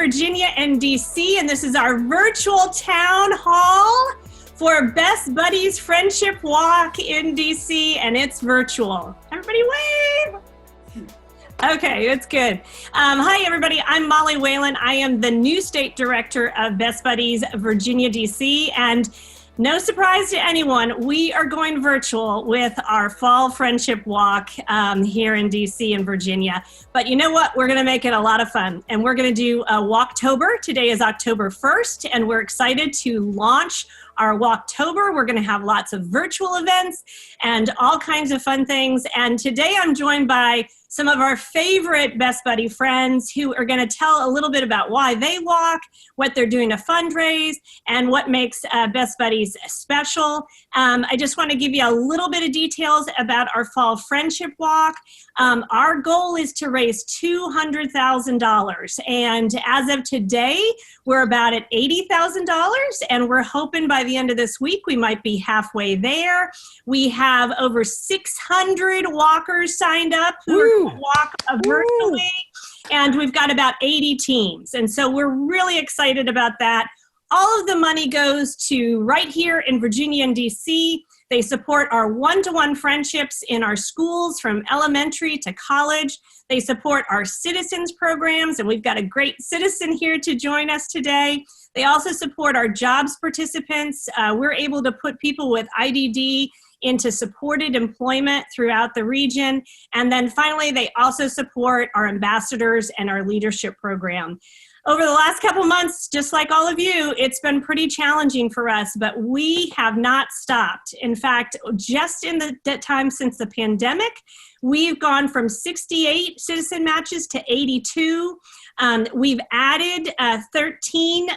Virginia and DC, and this is our virtual town hall for Best Buddies Friendship Walk in DC, and it's virtual. Everybody wave! Okay, it's good. Hi, everybody. I'm Molly Whalen. I am the new state director of Best Buddies Virginia, DC, and no surprise to anyone, we are going virtual with our fall friendship walk here in DC and Virginia. But you know what? We're going to make it a lot of fun. And we're going to do a WALKTOBER. Today is October 1st, and we're excited to launch our WALKTOBER. We're going to have lots of virtual events and all kinds of fun things. And today I'm joined by some of our favorite Best Buddy friends who are going to tell a little bit about why they walk, what they're doing to fundraise, and what makes Best Buddies special. I just want to give you a little bit of details about our fall friendship walk. Our goal is to raise $200,000, and as of today, we're about at $80,000, and we're hoping by the end of this week we might be halfway there. We have over 600 walkers signed up who are going to walk virtually, and we've got about 80 teams, and so we're really excited about that. All of the money goes to right here in Virginia and DC. They support our one-to-one friendships in our schools from elementary to college. They support our citizens programs, and we've got a great citizen here to join us today. They also support our jobs participants. We're able to put people with IDD into supported employment throughout the region. And then finally, they also support our ambassadors and our leadership program. Over the last couple months, just like all of you, it's been pretty challenging for us, but we have not stopped. In fact, just in the time since the pandemic, we've gone from 68 citizen matches to 82. We've added 13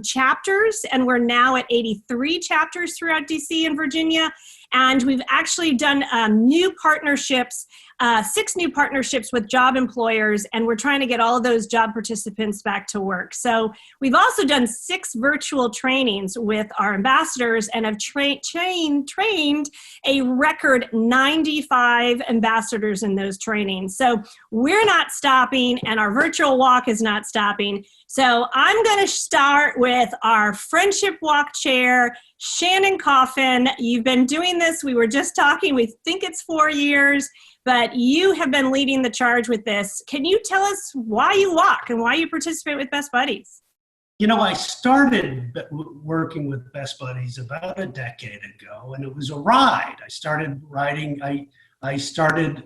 chapters, and we're now at 83 chapters throughout DC and Virginia. And we've actually done new partnerships, 6 new partnerships with job employers, and we're trying to get all of those job participants back to work. So we've also done 6 virtual trainings with our ambassadors and have trained a record 95 ambassadors in those trainings. So we're not stopping, and our virtual walk is not stopping. So I'm going to start with our friendship walk chair, Shannon Coffin. You've been doing this. We were just talking. We think it's 4 years, but you have been leading the charge with this. Can you tell us why you walk and why you participate with Best Buddies? You know, I started working with Best Buddies about a decade ago, and it was a ride. I started riding. I started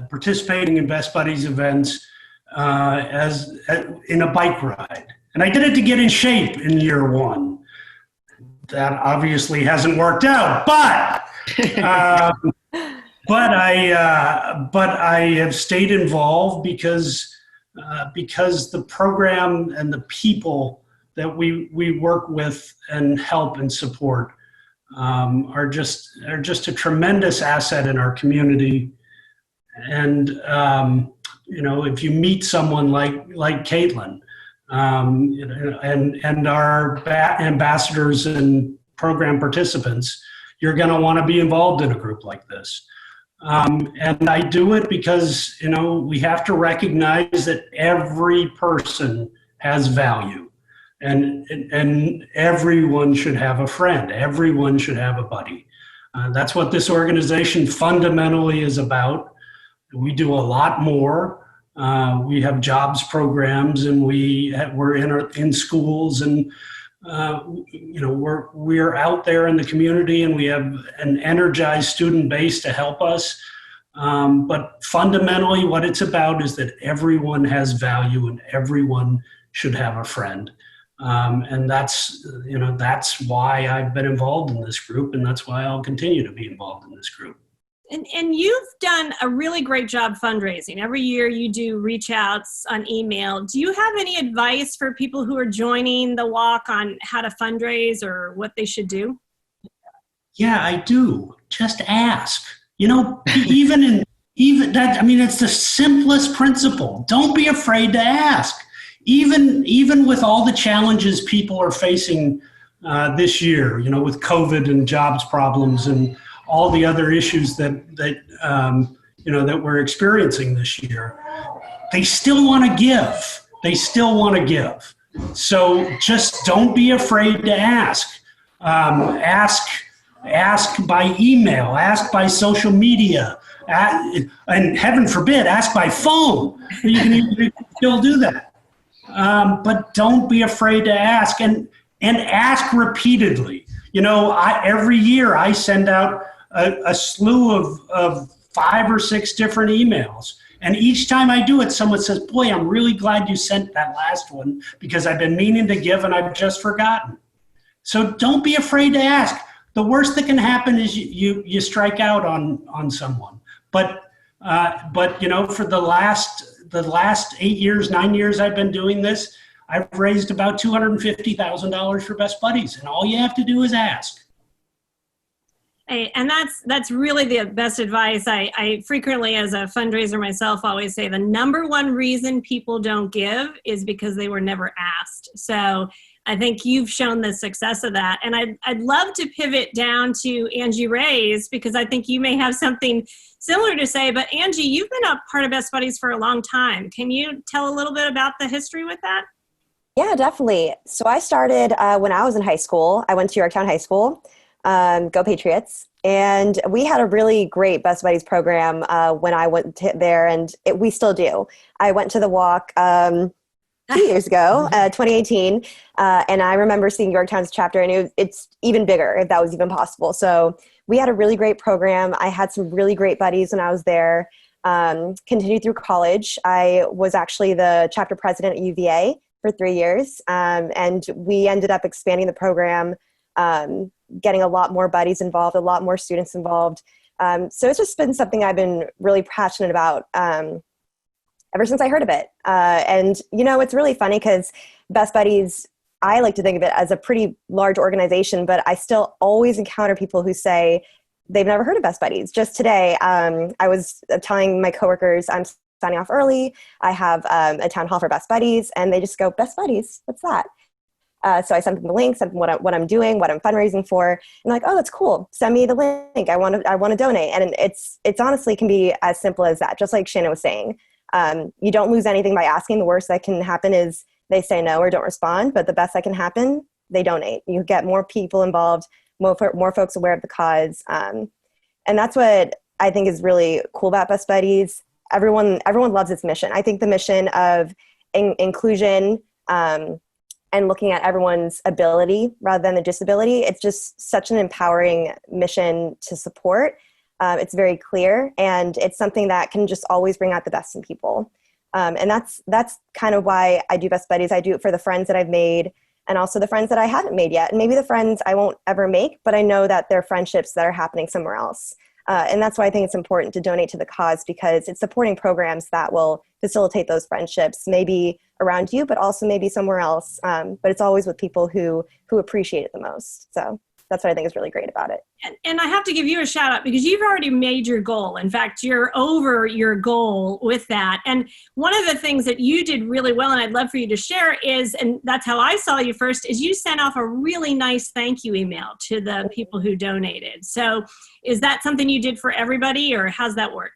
participating in Best Buddies events in a bike ride, and I did it to get in shape in year 1. That obviously hasn't worked out, but I have stayed involved because the program and the people that we work with and help and support are just a tremendous asset in our community. And you know, if you meet someone like Caitlin, you know, and our ambassadors and program participants, you're going to want to be involved in a group like this. And I do it because, you know, we have to recognize that every person has value, and everyone should have a friend. Everyone should have a buddy. That's what this organization fundamentally is about. We do a lot more. We have jobs programs, and we're in schools, and you know, we're out there in the community, and we have an energized student base to help us. But fundamentally, what it's about is that everyone has value, and everyone should have a friend. And that's why I've been involved in this group, and that's why I'll continue to be involved in this group. And you've done a really great job fundraising. Every year you do reach outs on email. Do you have any advice for people who are joining the walk on how to fundraise or what they should do? Yeah, I do. Just ask. You know, even that, I mean, it's the simplest principle. Don't be afraid to ask. Even with all the challenges people are facing this year, you know, with COVID and jobs problems and all the other issues that we're experiencing this year, they still want to give. they still want to give. So just don't be afraid to ask. Ask by email, ask by social media, and heaven forbid, ask by phone. You can still do that. But don't be afraid to ask, and ask repeatedly. Every year I send out a slew of 5 or 6 different emails. And each time I do it, someone says, boy, I'm really glad you sent that last one because I've been meaning to give and I've just forgotten. So don't be afraid to ask. The worst that can happen is you strike out on someone. But for the last 8 years, 9 years I've been doing this, I've raised about $250,000 for Best Buddies, and all you have to do is ask. Hey, and that's really the best advice. I frequently, as a fundraiser myself, always say the number one reason people don't give is because they were never asked. So I think you've shown the success of that. And I'd love to pivot down to Angie Reyes, because I think you may have something similar to say. But Angie, you've been a part of Best Buddies for a long time. Can you tell a little bit about the history with that? Yeah, definitely. So I started when I was in high school. I went to Yorktown High School. Go Patriots. And we had a really great Best Buddies program when I went there, and we still do. I went to the walk 2 years ago, 2018, and I remember seeing Yorktown's chapter, and it's even bigger, if that was even possible. So we had a really great program. I had some really great buddies when I was there. Continued through college. I was actually the chapter president at UVA for 3 years, and we ended up expanding the program, getting a lot more buddies involved, a lot more students involved. So it's just been something I've been really passionate about ever since I heard of it. And, it's really funny because Best Buddies, I like to think of it as a pretty large organization, but I still always encounter people who say they've never heard of Best Buddies. Just today, I was telling my coworkers I'm signing off early. I have a town hall for Best Buddies, and they just go, Best Buddies, what's that? So I sent them the link, sent them what I'm doing, what I'm fundraising for, and like, oh, that's cool. Send me the link. I want to donate. And it's honestly can be as simple as that. Just like Shannon was saying, you don't lose anything by asking. The worst that can happen is they say no or don't respond. But the best that can happen, they donate. You get more people involved, more folks aware of the cause, and that's what I think is really cool about Best Buddies. Everyone loves its mission. I think the mission of inclusion. And looking at everyone's ability rather than the disability, it's just such an empowering mission to support. It's very clear, and it's something that can just always bring out the best in people. And that's kind of why I do Best Buddies. I do it for the friends that I've made, and also the friends that I haven't made yet. And maybe the friends I won't ever make, but I know that they're friendships that are happening somewhere else. And that's why I think it's important to donate to the cause, because it's supporting programs that will facilitate those friendships, maybe around you, but also maybe somewhere else. But it's always with people who appreciate it the most. So that's what I think is really great about it. And I have to give you a shout out because you've already made your goal. In fact, you're over your goal with that. And one of the things that you did really well, and I'd love for you to share is, and that's how I saw you first, is you sent off a really nice thank you email to the people who donated. So is that something you did for everybody, or how's that work?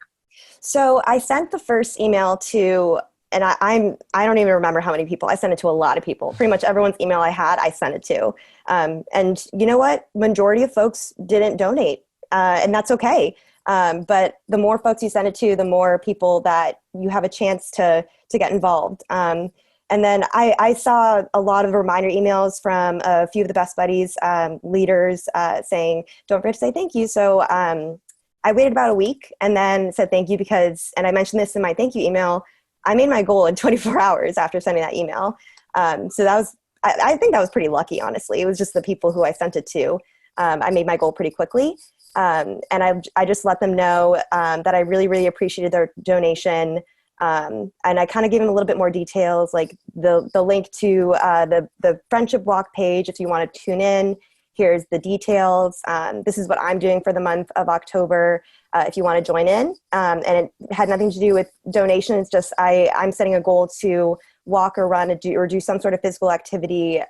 So I sent the first email to, and I don't even remember how many people. I sent it to a lot of people. Pretty much everyone's email I had, I sent it to. And you know what? Majority of folks didn't donate, and that's okay. But the more folks you send it to, the more people that you have a chance to get involved. And then I saw a lot of reminder emails from a few of the Best Buddies leaders saying, don't forget to say thank you. So I waited about a week and then said thank you because, and I mentioned this in my thank you email, I made my goal in 24 hours after sending that email. So that was, I think that was pretty lucky, honestly. It was just the people who I sent it to. I made my goal pretty quickly. And I just let them know that I really, really appreciated their donation. And I kind of gave them a little bit more details, like the link to the Friendship Walk page if you want to tune in. Here's the details. This is what I'm doing for the month of October if you want to join in. And it had nothing to do with donation. It's just I'm setting a goal to walk or run or do some sort of physical activity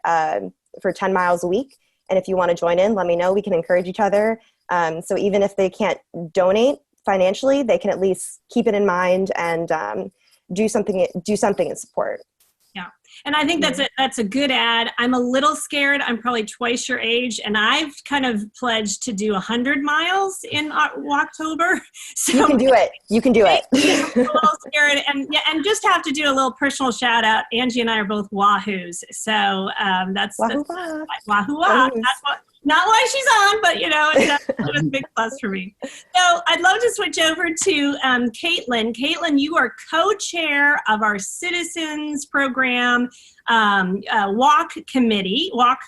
for 10 miles a week. And if you want to join in, let me know. We can encourage each other. So even if they can't donate financially, they can at least keep it in mind and do something in support. And I think that's a good ad. I'm a little scared. I'm probably twice your age, and I've kind of pledged to do 100 miles in Walktober. So You can do it. You can do it. I'm a little scared, and just have to do a little personal shout out. Angie and I are both Wahoos, so that's Wahoo Wahoo. Wahoos. That's what. Not why she's on, but it was a big plus for me. So I'd love to switch over to Caitlin. Caitlin, you are co-chair of our Citizens Program Walk Committee, Walk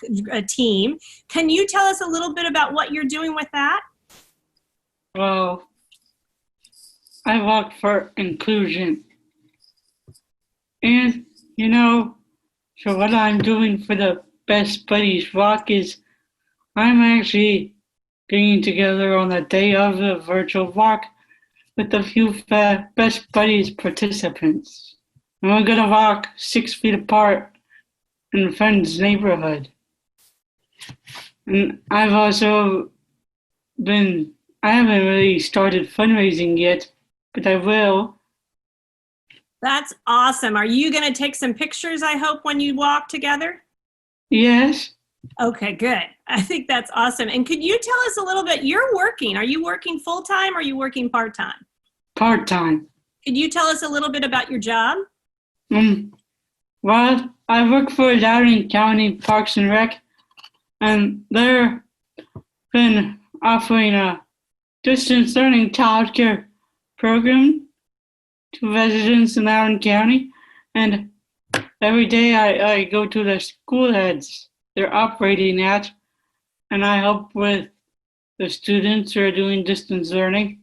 team. Can you tell us a little bit about what you're doing with that? Well, I walk for inclusion. And, so what I'm doing for the Best Buddies Walk is I'm actually getting together on the day of the virtual walk with a few Best Buddies participants. And we're going to walk 6 feet apart in a friend's neighborhood. And I've also I haven't really started fundraising yet, but I will. That's awesome. Are you going to take some pictures, I hope, when you walk together? Yes. Okay, good. I think that's awesome. And could you tell us a little bit, are you working full-time or are you working part-time? Part-time. Could you tell us a little bit about your job? Well, I work for Loudoun County Parks and Rec, and they're been offering a distance learning childcare program to residents in Loudoun County. And every day I go to the school heads they're operating at, and I help with the students who are doing distance learning.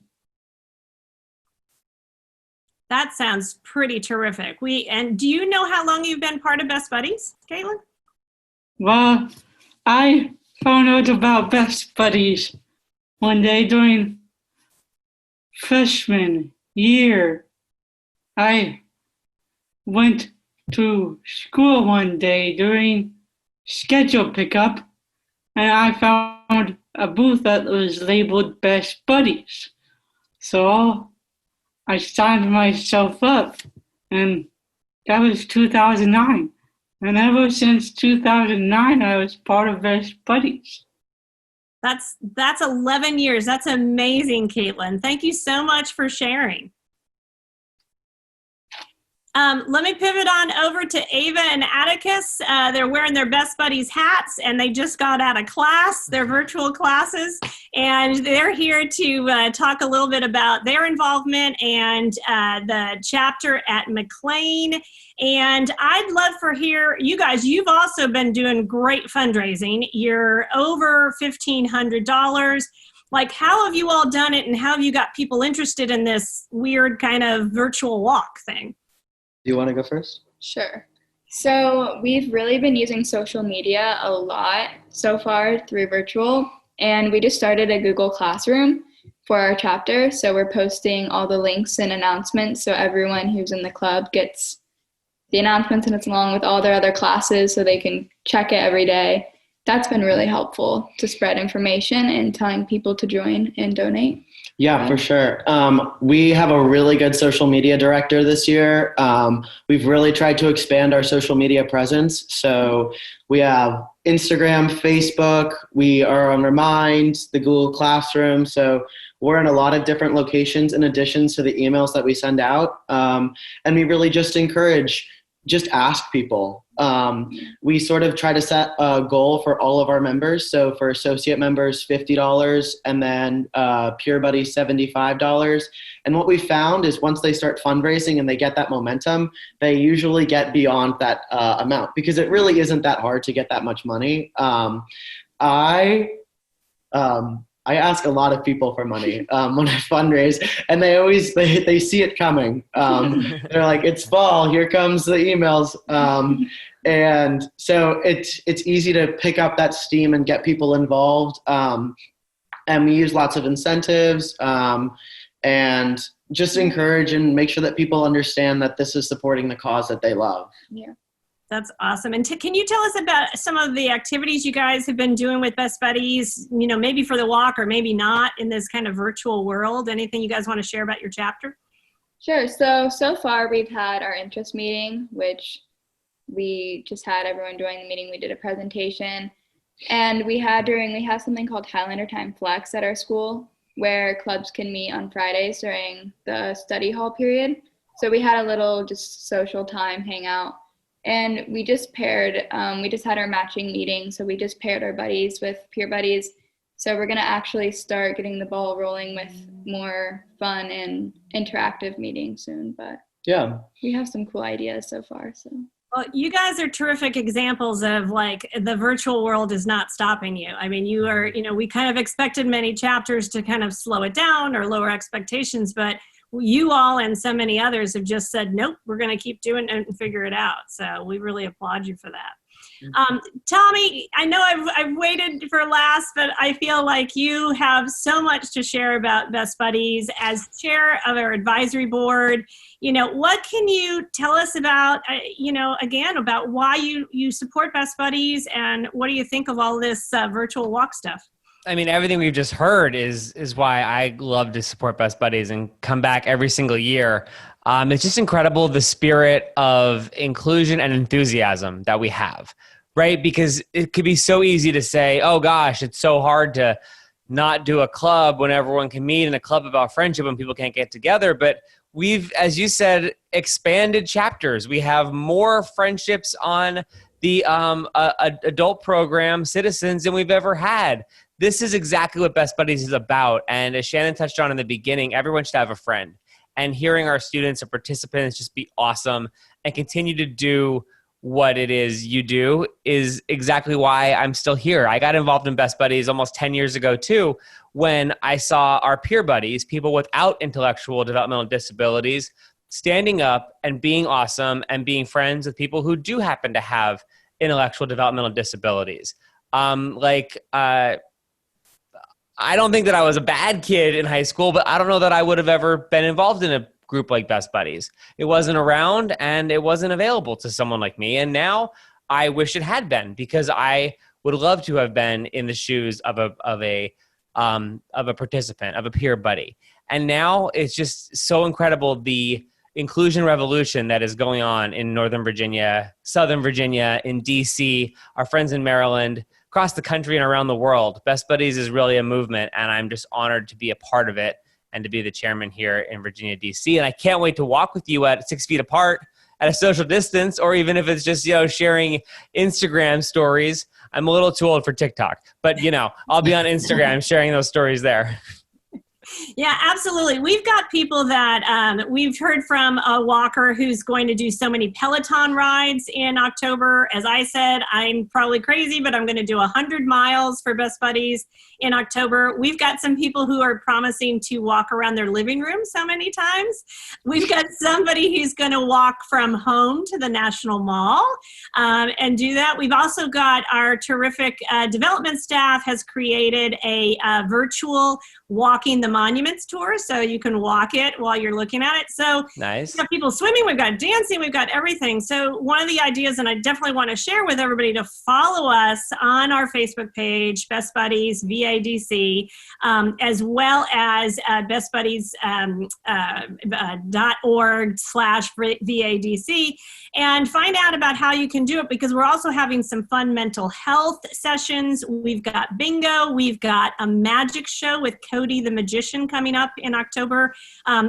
That sounds pretty terrific. And do you know how long you've been part of Best Buddies, Caitlin? Well, I found out about Best Buddies one day during freshman year. I went to school one day during schedule pickup, and I found a booth that was labeled Best Buddies. So I signed myself up, and that was 2009. And ever since 2009, I was part of Best Buddies. That's 11 years. That's amazing, Caitlin. Thank you so much for sharing. Let me pivot on over to Ava and Atticus. They're wearing their Best Buddies hats, and they just got out of class, their virtual classes, and they're here to talk a little bit about their involvement and the chapter at McLean. And I'd love for you guys, you've also been doing great fundraising. You're over $1,500. Like, how have you all done it, and how have you got people interested in this weird kind of virtual walk thing? Do you want to go first? Sure. So we've really been using social media a lot so far through virtual, and we just started a Google Classroom for our chapter. So we're posting all the links and announcements so everyone who's in the club gets the announcements, and it's along with all their other classes so they can check it every day. That's been really helpful to spread information and telling people to join and donate. Yeah, for sure. We have a really good social media director this year. We've really tried to expand our social media presence. So we have Instagram, Facebook, we are on Remind, the Google Classroom. So we're in a lot of different locations in addition to the emails that we send out. And we really just ask people. We sort of try to set a goal for all of our members. So for associate members, $50, and then Pure Buddy, $75. And what we found is once they start fundraising and they get that momentum, they usually get beyond that amount, because it really isn't that hard to get that much money. I ask a lot of people for money when I fundraise, and they see it coming. They're like, it's fall, here comes the emails. And so it's easy to pick up that steam and get people involved. And we use lots of incentives and just encourage and make sure that people understand that this is supporting the cause that they love. Yeah. That's awesome. And can you tell us about some of the activities you guys have been doing with Best Buddies, maybe for the walk or maybe not in this kind of virtual world? Anything you guys want to share about your chapter? Sure. So far we've had our interest meeting, which we just had everyone join the meeting. We did a presentation, and we have something called Highlander Time Flex at our school, where clubs can meet on Fridays during the study hall period. So we had a little just social time hangout, and we just paired, we just had our matching meeting. So we just paired our buddies with peer buddies. So we're gonna actually start getting the ball rolling with more fun and interactive meetings soon, but Yeah. we have some cool ideas so far, so. Well, you guys are terrific examples of like the virtual world is not stopping you. I mean, you are, we kind of expected many chapters to kind of slow it down or lower expectations, but you all and so many others have just said, nope, we're going to keep doing it and figure it out. So we really applaud you for that. Tommy, I know I've waited for last, but I feel like you have so much to share about Best Buddies as chair of our advisory board. What can you tell us about, again, about why you support Best Buddies, and what do you think of all this virtual walk stuff? I mean, everything we've just heard is why I love to support Best Buddies and come back every single year. It's just incredible, the spirit of inclusion and enthusiasm that we have, right? Because it could be so easy to say, oh gosh, it's so hard to not do a club when everyone can meet in a club about friendship when people can't get together. But we've, as you said, expanded chapters. We have more friendships on the adult program, Citizens, than we've ever had. This is exactly what Best Buddies is about. And as Shannon touched on in the beginning, everyone should have a friend. And hearing our students and participants just be awesome and continue to do what it is you do is exactly why I'm still here. I got involved in Best Buddies almost 10 years ago too, when I saw our peer buddies, people without intellectual developmental disabilities, standing up and being awesome and being friends with people who do happen to have intellectual developmental disabilities. I don't think that I was a bad kid in high school, but I don't know that I would have ever been involved in a group like Best Buddies. It wasn't around and it wasn't available to someone like me. And now I wish it had been, because I would love to have been in the shoes of a participant, of a peer buddy. And now it's just so incredible, the inclusion revolution that is going on in Northern Virginia, Southern Virginia, in DC, our friends in Maryland, across the country and around the world. Best Buddies is really a movement, and I'm just honored to be a part of it and to be the chairman here in Virginia, DC. And I can't wait to walk with you at 6 feet apart at a social distance, or even if it's just, sharing Instagram stories. I'm a little too old for TikTok, but I'll be on Instagram sharing those stories there. Yeah, absolutely. We've got people that we've heard from a walker who's going to do so many Peloton rides in October. As I said, I'm probably crazy, but I'm going to do 100 miles for Best Buddies in October. We've got some people who are promising to walk around their living room so many times. We've got somebody who's going to walk from home to the National Mall and do that. We've also got our terrific development staff has created a virtual walking the monuments tour, so you can walk it while you're looking at it. So nice. We've got people swimming, we've got dancing, we've got everything. So one of the ideas, and I definitely want to share with everybody, to follow us on our Facebook page, Best Buddies VADC, as well as bestbuddies.org/VADC, and find out about how you can do it, because we're also having some fun mental health sessions. We've got bingo, we've got a magic show with Cody the Magician coming up in October.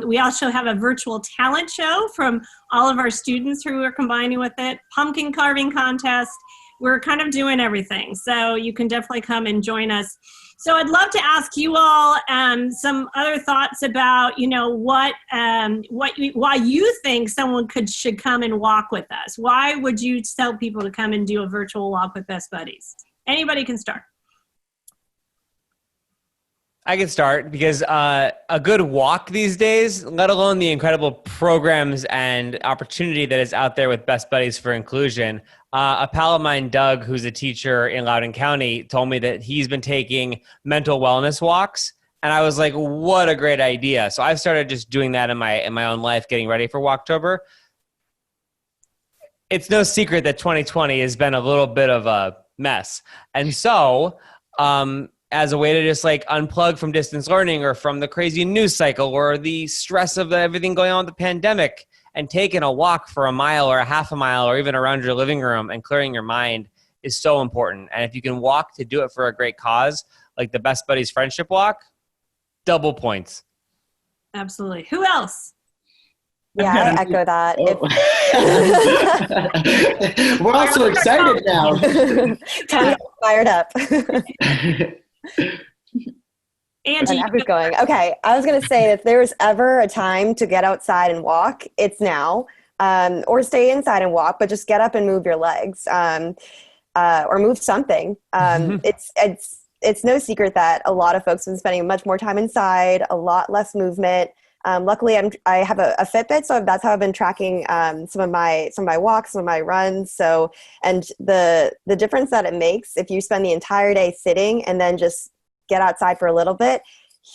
We also have a virtual talent show from all of our students who are combining with it, pumpkin carving contest. We're kind of doing everything. So you can definitely come and join us. So I'd love to ask you all some other thoughts about, why you think someone should come and walk with us. Why would you tell people to come and do a virtual walk with Best Buddies? Anybody can start. I can start, because a good walk these days, let alone the incredible programs and opportunity that is out there with Best Buddies for Inclusion. A pal of mine, Doug, who's a teacher in Loudoun County, told me that he's been taking mental wellness walks. And I was like, what a great idea. So I've started just doing that in my own life, getting ready for WALKTOBER. It's no secret that 2020 has been a little bit of a mess. And so, as a way to just unplug from distance learning or from the crazy news cycle or the stress of everything going on with the pandemic, And taking a walk for a mile or a half a mile or even around your living room and clearing your mind is so important. And if you can walk to do it for a great cause, like the Best Buddies Friendship Walk, double points. Absolutely. Who else? Yeah, I echo that. We're all so excited now. Time to get fired up. Angie. And Abby's going. Okay, I was going to say, if there was ever a time to get outside and walk, it's now. Or stay inside and walk, but just get up and move your legs, or move something. It's no secret that a lot of folks have been spending much more time inside, a lot less movement. Luckily, I have a Fitbit, so that's how I've been tracking some of my walks, some of my runs. So, and the difference that it makes if you spend the entire day sitting and then just get outside for a little bit,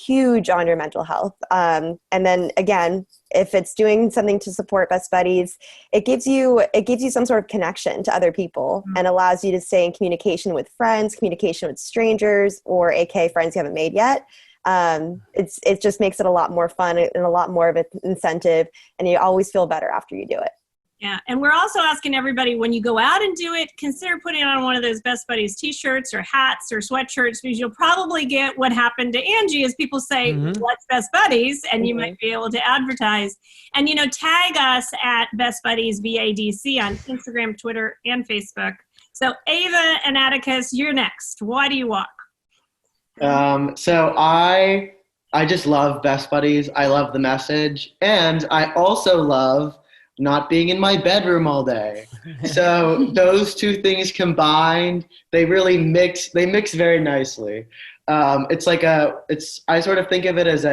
huge on your mental health. And then again, if it's doing something to support Best Buddies, it gives you some sort of connection to other people and allows you to stay in communication with friends, communication with strangers, or aka friends you haven't made yet. It just makes it a lot more fun and a lot more of an incentive, and you always feel better after you do it. Yeah, and we're also asking everybody, when you go out and do it, consider putting on one of those Best Buddies t-shirts or hats or sweatshirts, because you'll probably get what happened to Angie is people say, what's Best Buddies? And you might be able to advertise. And, tag us at Best Buddies BADC on Instagram, Twitter, and Facebook. So Ava and Atticus, you're next. Why do you walk? So I just love Best Buddies. I love the message. And I also love not being in my bedroom all day. So those two things combined, they really mix very nicely. I sort of think of it as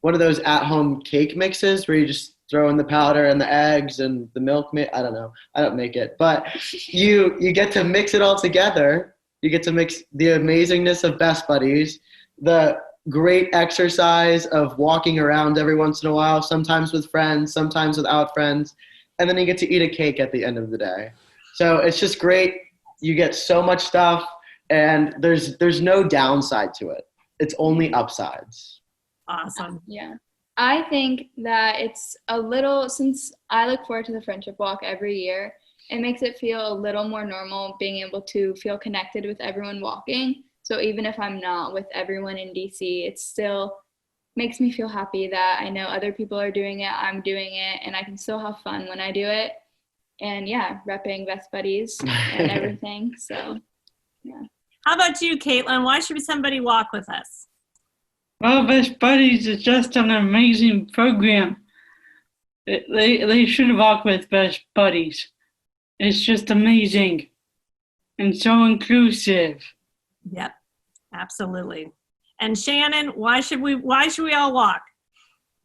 one of those at-home cake mixes where you just throw in the powder and the eggs and the milk. I don't know. I don't make it, but you get to mix it all together. You get to mix the amazingness of Best Buddies, the great exercise of walking around every once in a while, sometimes with friends, sometimes without friends, and then you get to eat a cake at the end of the day. So it's just great. You get so much stuff, and there's no downside to it. It's only upsides. Awesome. Yeah. I think that it's a little, since I look forward to the Friendship Walk every year, it makes it feel a little more normal being able to feel connected with everyone walking. So even if I'm not with everyone in DC, it still makes me feel happy that I know other people are doing it, I'm doing it, and I can still have fun when I do it. And yeah, repping Best Buddies and everything. So yeah. How about you, Caitlin? Why should somebody walk with us? Well, Best Buddies is just an amazing program. They should walk with Best Buddies. It's just amazing and so inclusive. Yep, absolutely. And Shannon, why should we all walk?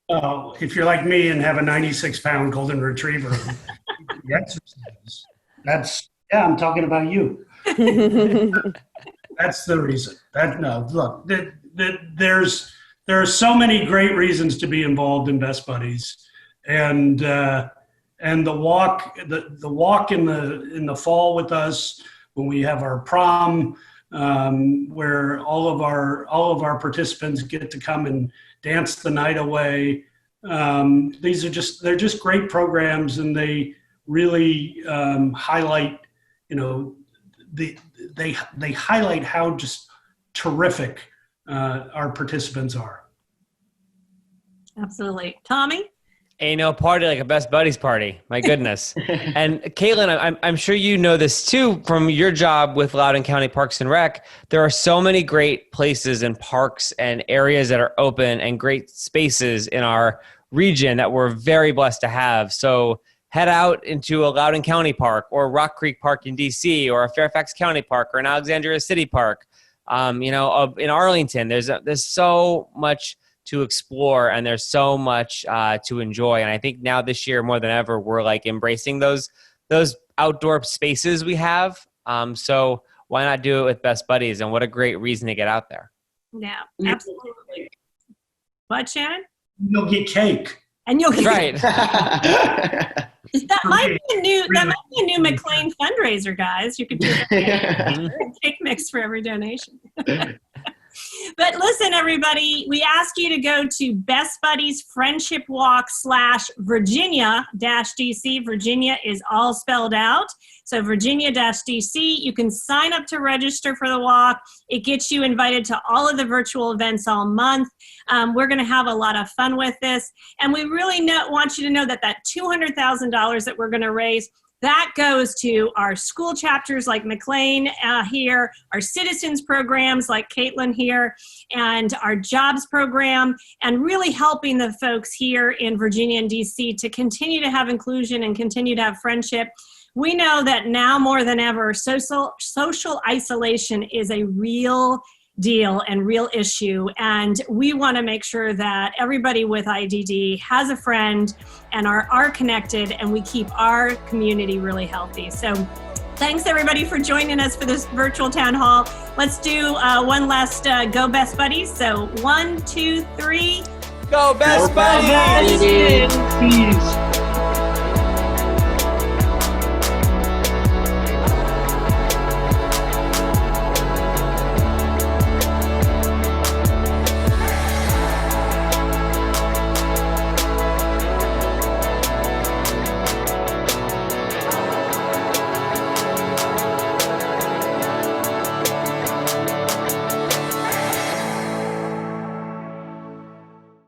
Oh, if you're like me and have a 96-pound golden retriever, the exercise. I'm talking about you. That's the reason. There are so many great reasons to be involved in Best Buddies, and the walk in the fall with us when we have our prom, where all of our participants get to come and dance the night away. They're just great programs, and they really highlight, they highlight how just terrific our participants are. Absolutely. Tommy? Ain't no party like a Best Buddies party. My goodness. And Caitlin, I'm sure you know this too from your job with Loudoun County Parks and Rec. There are so many great places and parks and areas that are open and great spaces in our region that we're very blessed to have. So head out into a Loudoun County Park or Rock Creek Park in DC or a Fairfax County Park or an Alexandria City Park. In Arlington, there's so much to explore, and there's so much to enjoy. And I think now this year more than ever, we're like embracing those outdoor spaces we have. So why not do it with Best Buddies? And what a great reason to get out there. Yeah, absolutely. What, Shannon? You'll get cake. And you'll get right. That might be a new McLean fundraiser, guys. You could do a cake mix for every donation. But But listen, everybody, we ask you to go to Best Buddies Friendship Walk /Virginia-DC. Virginia is all spelled out. So Virginia-DC, you can sign up to register for the walk. It gets you invited to all of the virtual events all month. We're going to have a lot of fun with this. And we really want you to know that $200,000 that we're going to raise, that goes to our school chapters like McLean here, our citizens programs like Caitlin here, and our jobs program, and really helping the folks here in Virginia and DC to continue to have inclusion and continue to have friendship. We know that now more than ever, social isolation is a real deal and real issue, and we want to make sure that everybody with IDD has a friend and are connected, and we keep our community really healthy. So thanks everybody for joining us for this virtual town hall. Let's do one last Go Best Buddies. So 1, 2, 3. Go Best Buddies! Peace.